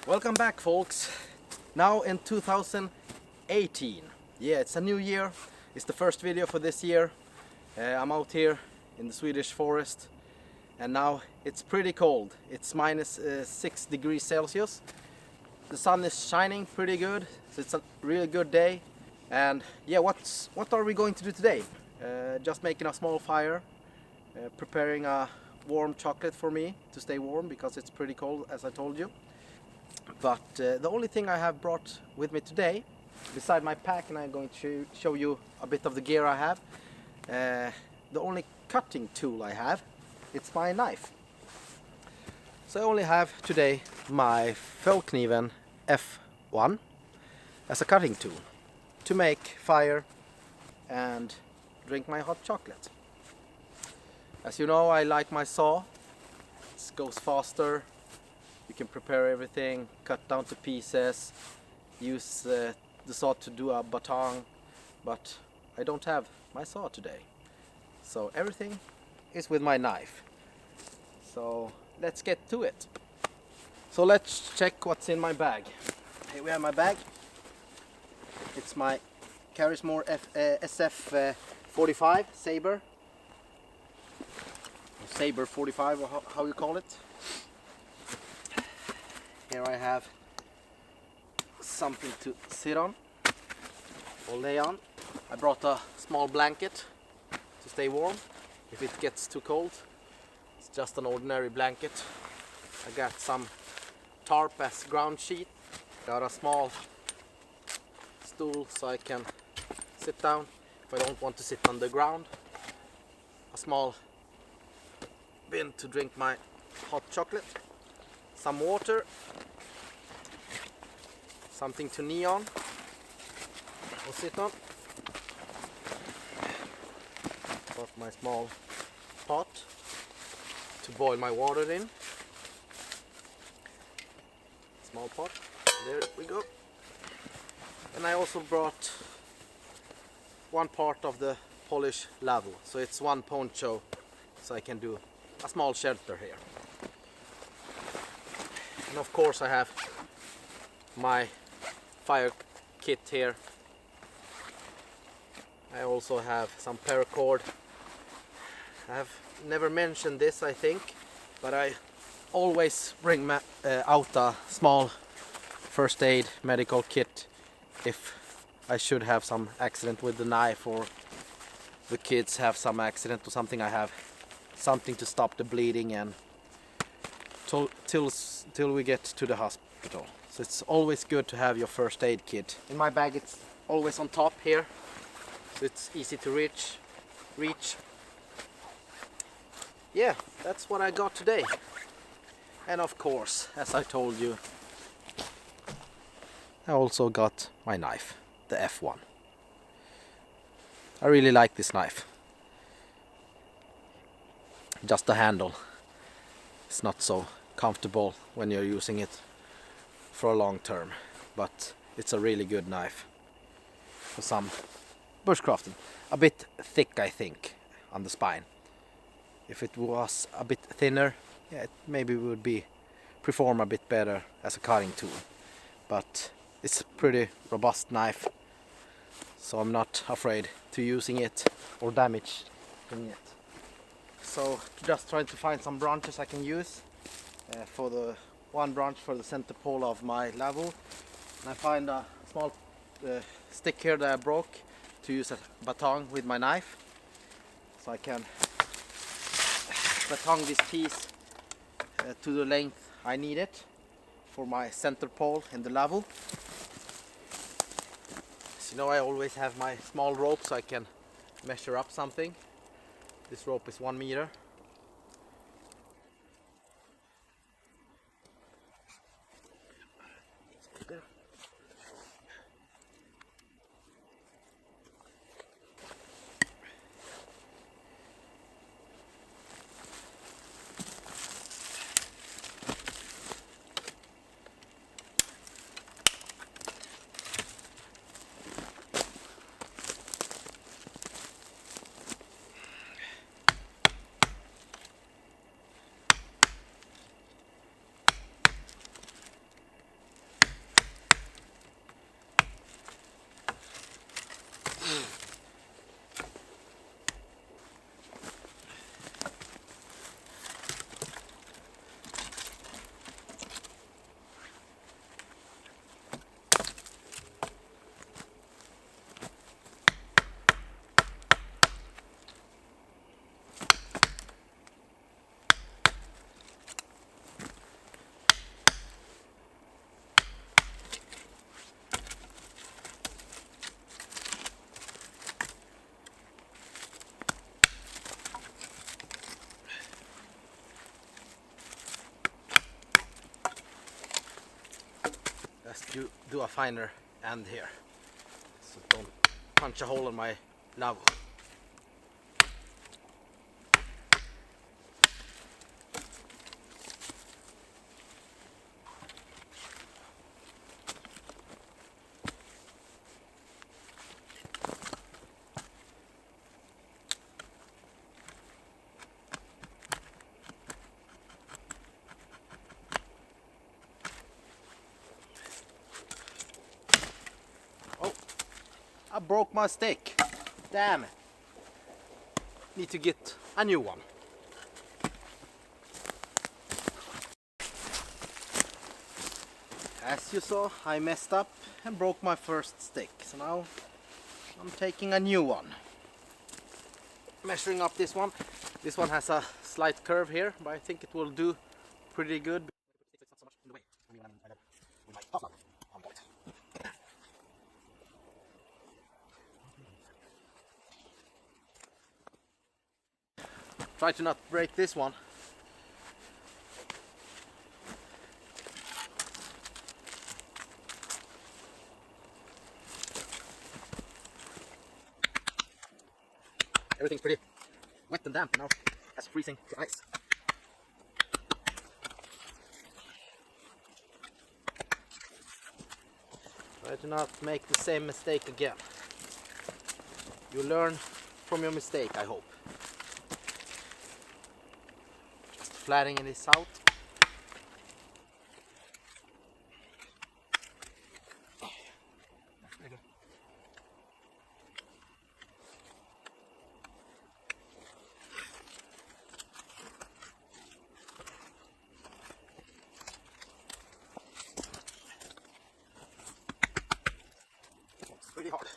Welcome back, folks. Now in 2018. Yeah, it's a new year. It's the first video for this year. I'm out here in the Swedish forest and now it's pretty cold. It's minus 6 degrees Celsius. The sun is shining pretty good, so it's a really good day. And yeah, what are we going to do today? Just making a small fire, preparing a warm chocolate for me to stay warm because it's pretty cold, as I told you. But the only thing I have brought with me today, beside my pack, and I'm going to show you a bit of the gear I have, the only cutting tool I have, it's my knife. So I only have today my Fällkniven F1 as a cutting tool to make fire and drink my hot chocolate. As you know, I like my saw. It goes faster. You can prepare everything, cut down to pieces, use the saw to do a baton, but I don't have my saw today. So everything is with my knife. So let's get to it. So let's check what's in my bag. Here we have my bag. It's my Carismore SF45 Saber. Saber 45, or how you call it. Here I have something to sit on or lay on. I brought a small blanket to stay warm if it gets too cold. It's just an ordinary blanket. I got some tarp as ground sheet. Got a small stool so I can sit down if I don't want to sit on the ground. A small bin to drink my hot chocolate. Some water, something to knee on or sit on. Got my small pot to boil my water in. Small pot, there we go. And I also brought one part of the Polish level, so it's one poncho, so I can do a small shelter here. And of course I have my fire kit here. I also have some paracord. I have never mentioned this, I think, but I always bring out a small first aid medical kit if I should have some accident with the knife, or the kids have some accident or something. I have something to stop the bleeding and till we get to the hospital. So it's always good to have your first aid kit. In my bag it's always on top here, so it's easy to reach. Yeah, that's what I got today. And of course, as I told you, I also got my knife, the F1. I really like this knife. Just the handle, it's not so comfortable when you're using it for a long term, but it's a really good knife for some bushcrafting. A bit thick, I think, on the spine. If it was a bit thinner, yeah, it maybe would perform a bit better as a cutting tool, but it's a pretty robust knife, so I'm not afraid to using it or damaging it. So just trying to find some branches I can use for the one branch for the center pole of my level. And I find a small stick here that I broke to use a baton with my knife, so I can baton this piece to the length I need it for my center pole in the level. So you know, I always have my small rope so I can measure up something. This rope is 1 meter. just do a finer end here, so don't punch a hole in my lavo. I broke my stick. Damn it. Need to get a new one. As you saw, I messed up and broke my first stick. So now I'm taking a new one. Measuring up this one. This one has a slight curve here, but I think it will do pretty good. Try to not break this one. Everything's pretty wet and damp now. That's freezing to ice. Try to not make the same mistake again. You learn from your mistake, I hope. Just flattening this out. Pretty hard.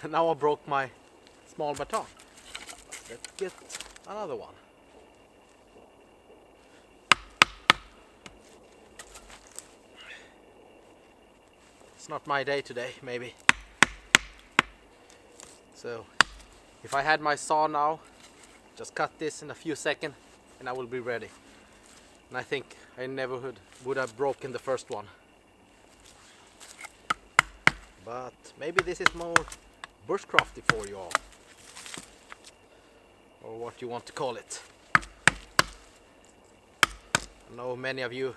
Now I broke my small baton. Let's get another one. It's not my day today, maybe. So if I had my saw now, just cut this in a few seconds and I will be ready. And I think I never would have broken the first one. But maybe this is more bushcrafty for you all. Or what you want to call it. I know many of you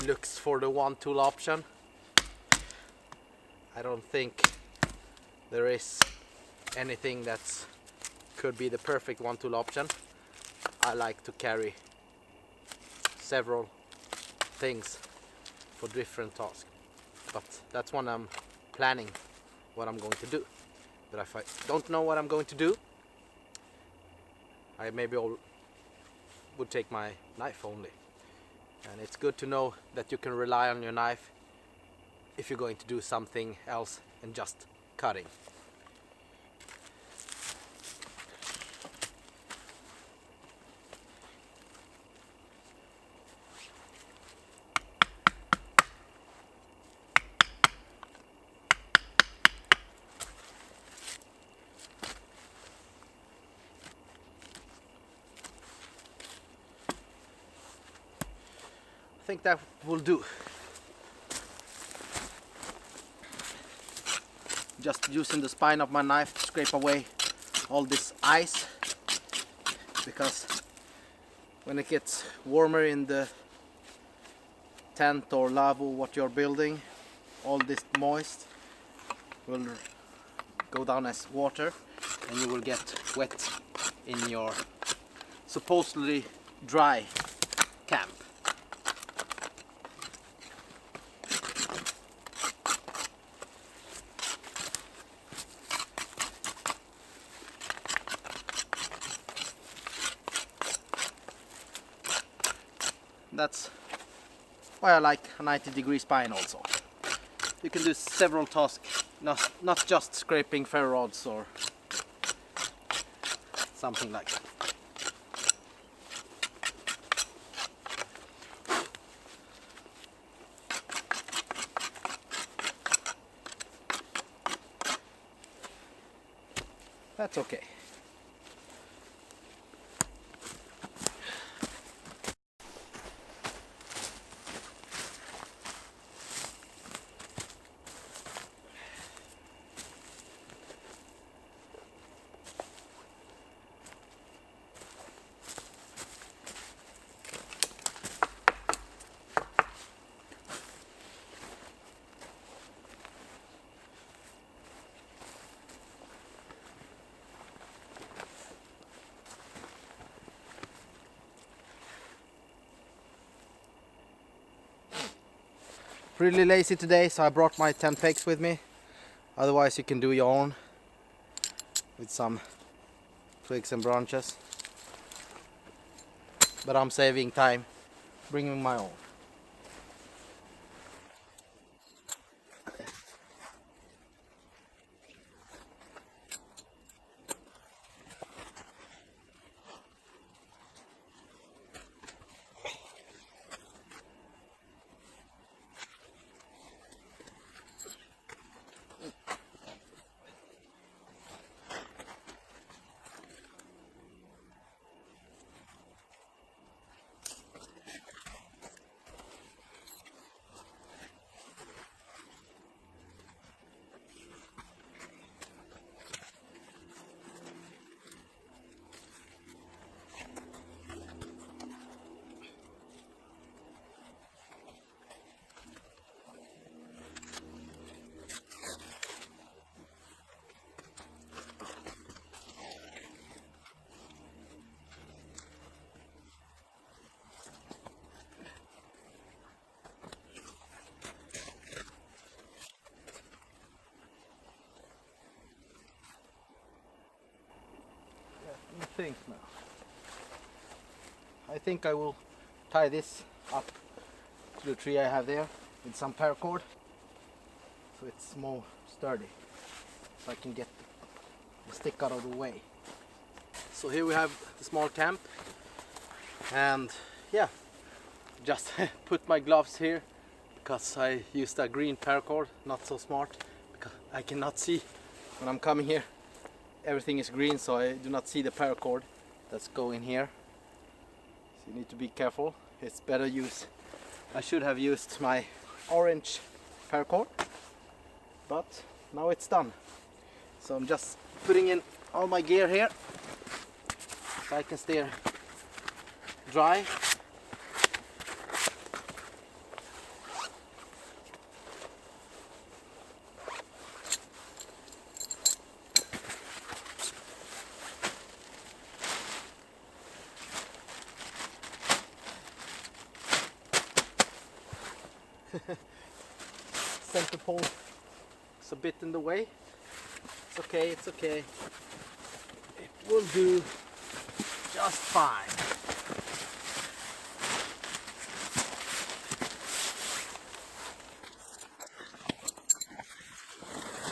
looks for the one tool option. I don't think there is anything that could be the perfect one tool option. I like to carry several things for different tasks, but that's one I'm planning what I'm going to do. But if I don't know what I'm going to do, I maybe would take my knife only. And it's good to know that you can rely on your knife if you're going to do something else than just cutting. I think that will do. Just using the spine of my knife to scrape away all this ice, because when it gets warmer in the tent or lavabo what you're building, all this moist will go down as water and you will get wet in your supposedly dry camp. That's why I like a 90-degree spine also. You can do several tasks, not just scraping ferro rods or something like that. That's okay. Really lazy today, so I brought my 10 pegs with me. Otherwise you can do your own with some twigs and branches. But I'm saving time bringing my own. Think now. I think I will tie this up to the tree I have there with some paracord so it's more sturdy, so I can get the stick out of the way. So here we have the small camp, and yeah, just put my gloves here because I used a green paracord, not so smart because I cannot see when I'm coming here. Everything is green, so I do not see the paracord that's going here. So you need to be careful. It's better use. I should have used my orange paracord, but now it's done. So I'm just putting in all my gear here so I can stay dry. Center pole is a bit in the way. It's okay, it's okay. It will do just fine.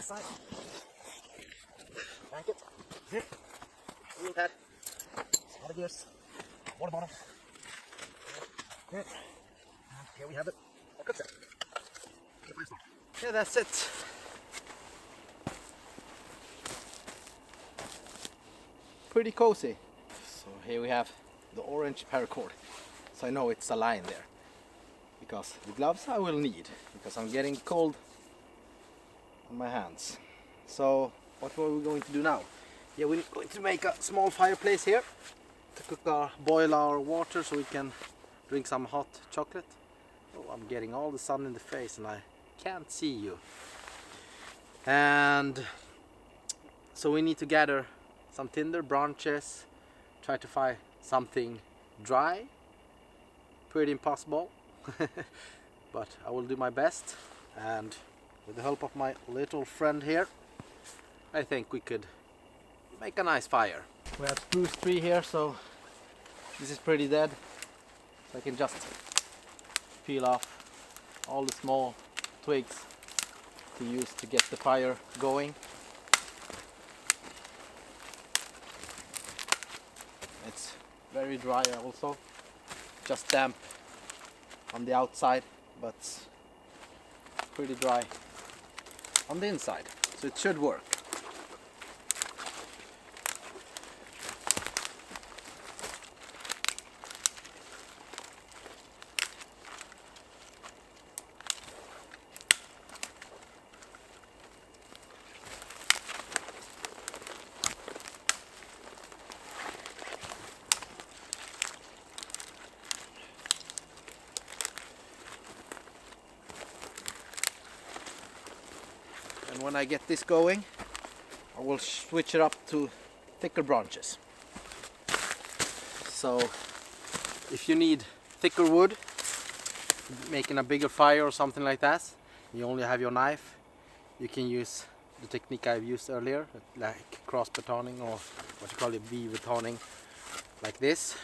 Side. Blanket. Here. Wheel pad. Water gears. Water bottle. Here. And here we have it. Yeah, that's it. Pretty cozy. So here we have the orange paracord. So I know it's a line there. Because the gloves I will need. Because I'm getting cold on my hands. So what were we going to do now? Yeah, we're going to make a small fireplace here. To boil our water so we can drink some hot chocolate. Oh, I'm getting all the sun in the face and I can't see you. And so we need to gather some tinder, branches, try to find something dry. Pretty impossible, but I will do my best, and with the help of my little friend here, I think we could make a nice fire. We have spruce tree here, so this is pretty dead, so I can just peel off all the small twigs to use to get the fire going. It's very dry also, just damp on the outside, but pretty dry on the inside, so it should work. And when I get this going, I will switch it up to thicker branches. So if you need thicker wood, making a bigger fire or something like that, you only have your knife, you can use the technique I've used earlier, like cross batoning, or what you call it, V batoning, like this,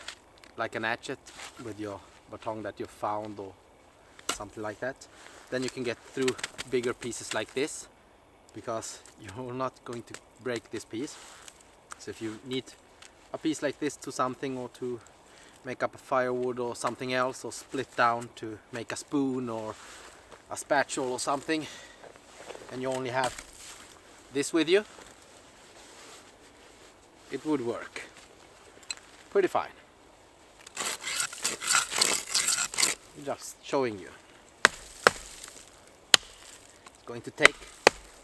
like an hatchet with your baton that you found or something like that. Then you can get through bigger pieces like this, because you're not going to break this piece. So if you need a piece like this to something, or to make up a firewood or something else, or split down to make a spoon or a spatula or something, and you only have this with you, it would work pretty fine. Just showing you. It's going to take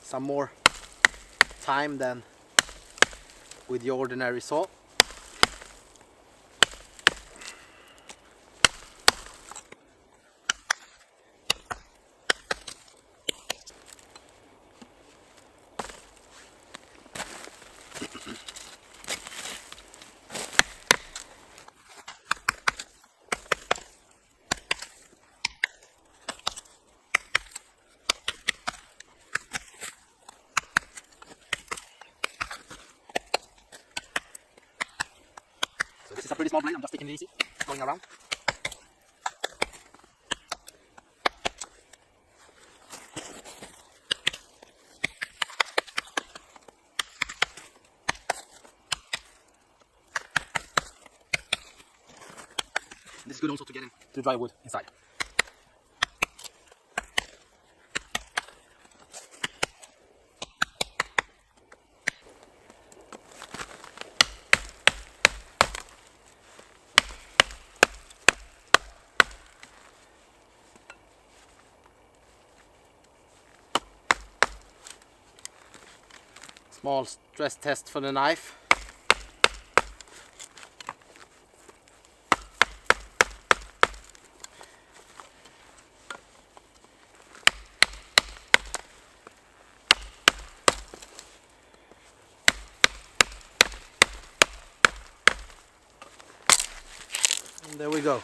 some more time than with the ordinary saw. So this is a pretty small blade, I'm just taking it easy, going around. This is good also to get into dry wood inside. Small stress test for the knife. And there we go.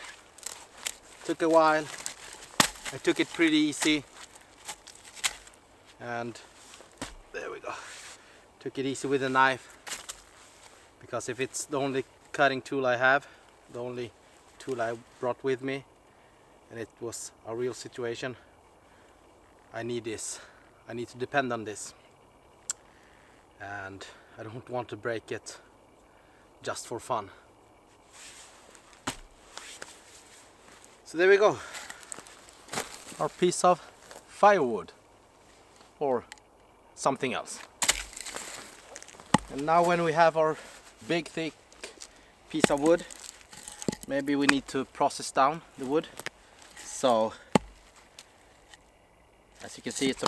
Took a while. I took it pretty easy. And there we go. Took it easy with the knife, because if it's the only cutting tool I have, the only tool I brought with me, and it was a real situation, I need this. I need to depend on this, and I don't want to break it just for fun. So there we go, our piece of firewood or something else. And now when we have our big thick piece of wood, maybe we need to process down the wood. So as you can see, it's a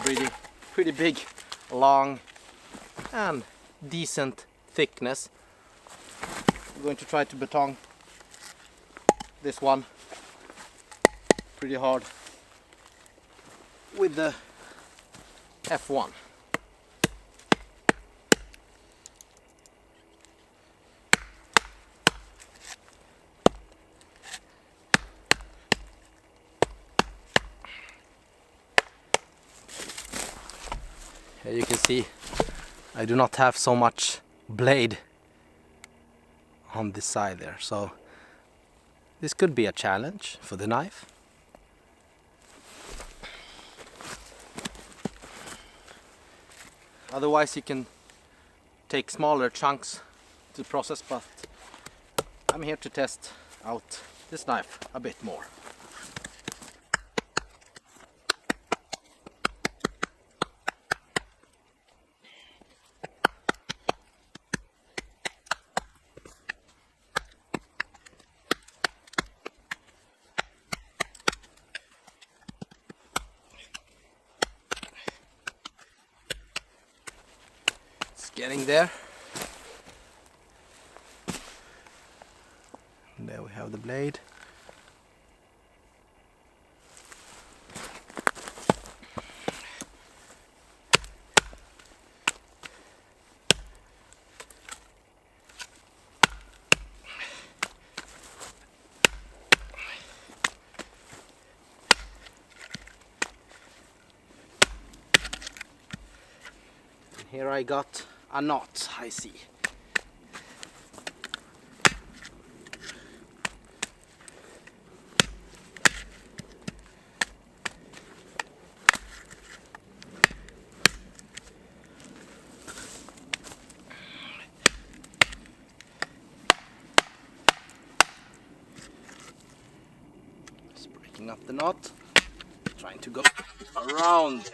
pretty big, long and decent thickness. I'm going to try to baton this one pretty hard with the F1. Here you can see I do not have so much blade on this side there, so this could be a challenge for the knife. Otherwise you can take smaller chunks to process, but I'm here to test out this knife a bit more. Getting there. And there we have the blade. here I got a knot, I see. Just breaking up the knot, trying to go around it.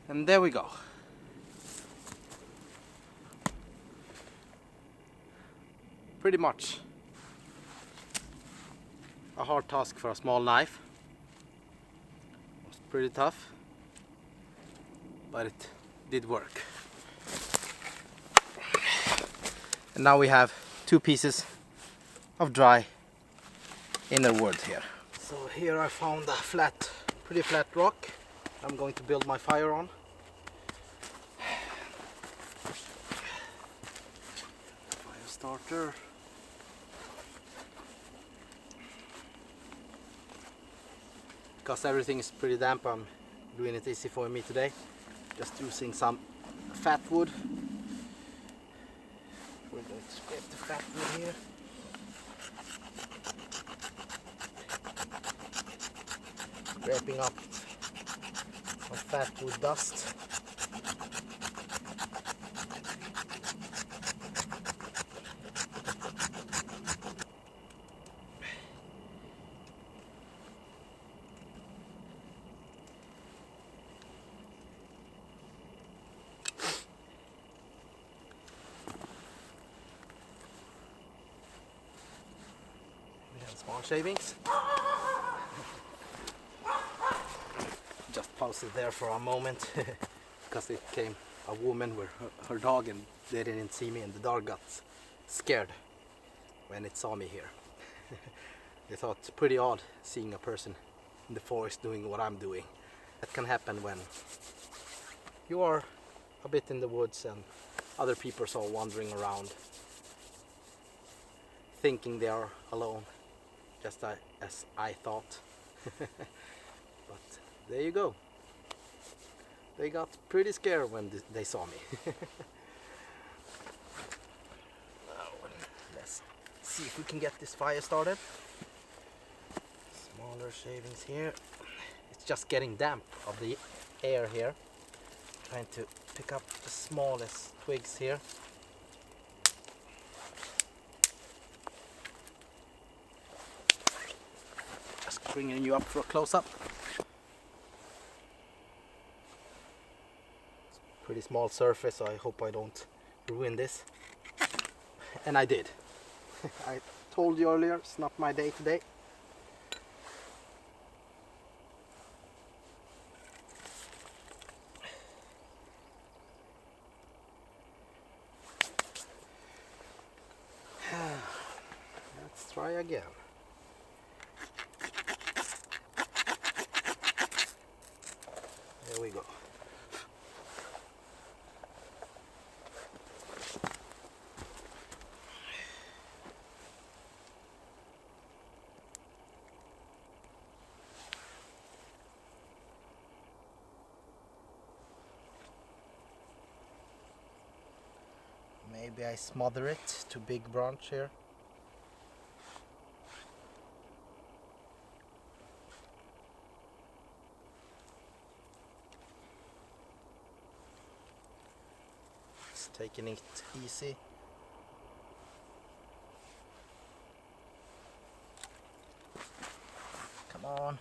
And there we go. Pretty much a hard task for a small knife. It was pretty tough, but it did work. And now we have 2 pieces of dry inner wood here. So here I found a pretty flat rock I'm going to build my fire on. Fire starter. Because everything is pretty damp, I'm doing it easy for me today. Just using some fat wood. We're going to scrape the fat wood here. Scraping up some fat wood dust. Small shavings. Just pause it there for a moment because it came a woman with her dog and they didn't see me, and the dog got scared when it saw me here. They thought it's pretty odd seeing a person in the forest doing what I'm doing. That can happen when you are a bit in the woods and other people are wandering around thinking they are alone. Just as I thought. But there you go. They got pretty scared when they saw me. Now, let's see if we can get this fire started. Smaller shavings here. It's just getting damp of the air here. Trying to pick up the smallest twigs here. Bringing you up for a close-up. Pretty small surface, so I hope I don't ruin this. And I did. I told you earlier, it's not my day today. Let's try again. There we go. Maybe I smother it to big branch here. Taking it easy. Come on.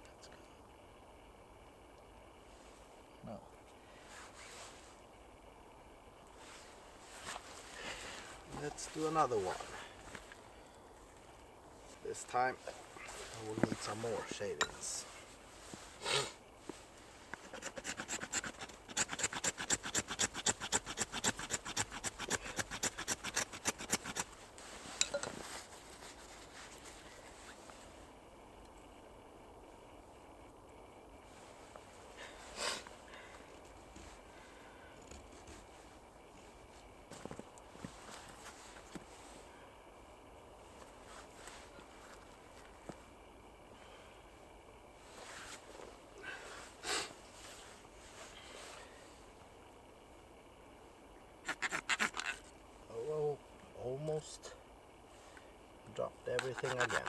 Let's go. No. Let's do another one. This time I will need some more shavings. almost dropped everything again.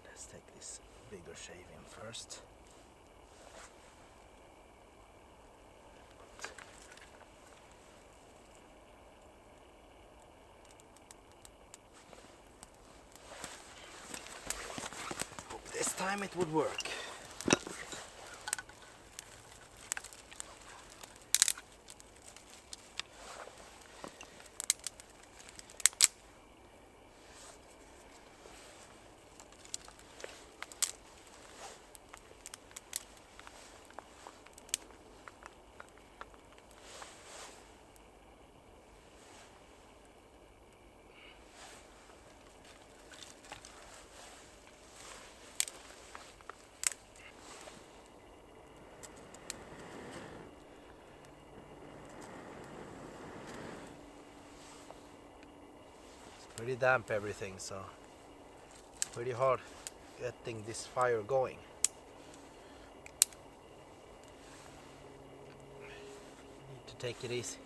Let's take this bigger shaving first. This time it would work. Pretty damp everything, so pretty hard getting this fire going. Need to take it easy.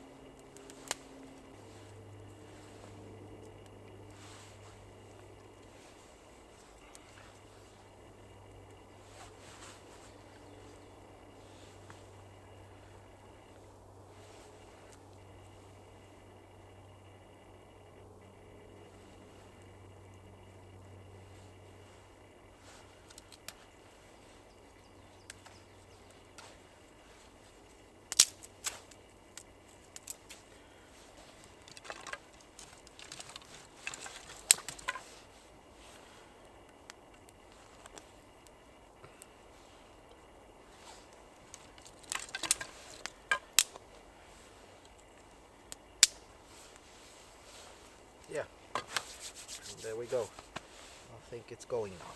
Yeah, and there we go. I think it's going now.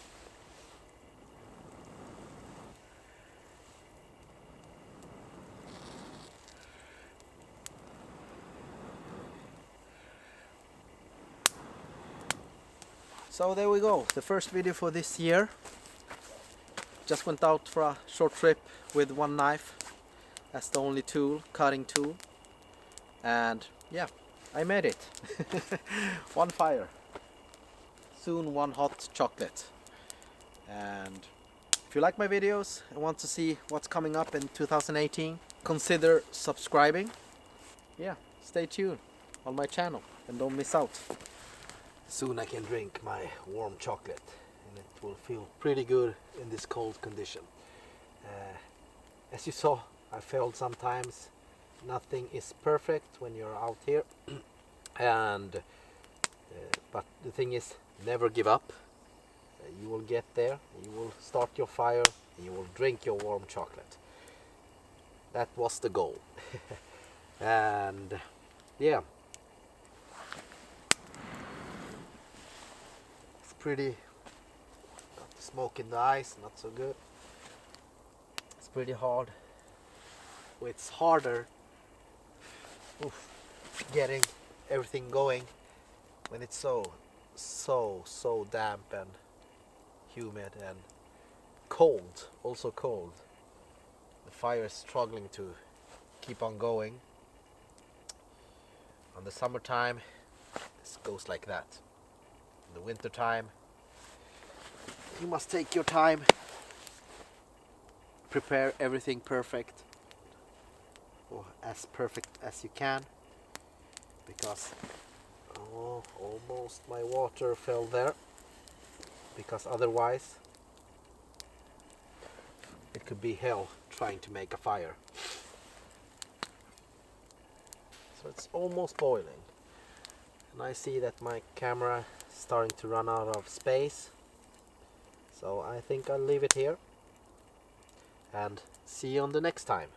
So there we go, the first video for this year. Just went out for a short trip with one knife as the only tool, cutting tool, and yeah, I made it. One fire, soon one hot chocolate. And if you like my videos and want to see what's coming up in 2018, consider subscribing. Yeah, stay tuned on my channel and don't miss out. Soon I can drink my warm chocolate and it will feel pretty good in this cold condition. As you saw, I failed sometimes. Nothing is perfect when you're out here, and but the thing is, never give up. You will get there, you will start your fire, and you will drink your warm chocolate. That was the goal. And yeah, it's pretty, got the smoke in the eyes, not so good. It's pretty hard. It's harder getting everything going when it's so damp and humid and cold, also cold. The fire is struggling to keep on going. On the summertime, this goes like that. In the winter time, you must take your time, prepare everything perfect, or as perfect as you can, because almost my water fell there, because otherwise it could be hell trying to make a fire. So it's almost boiling, and I see that my camera is starting to run out of space, so I think I'll leave it here and see you on the next time.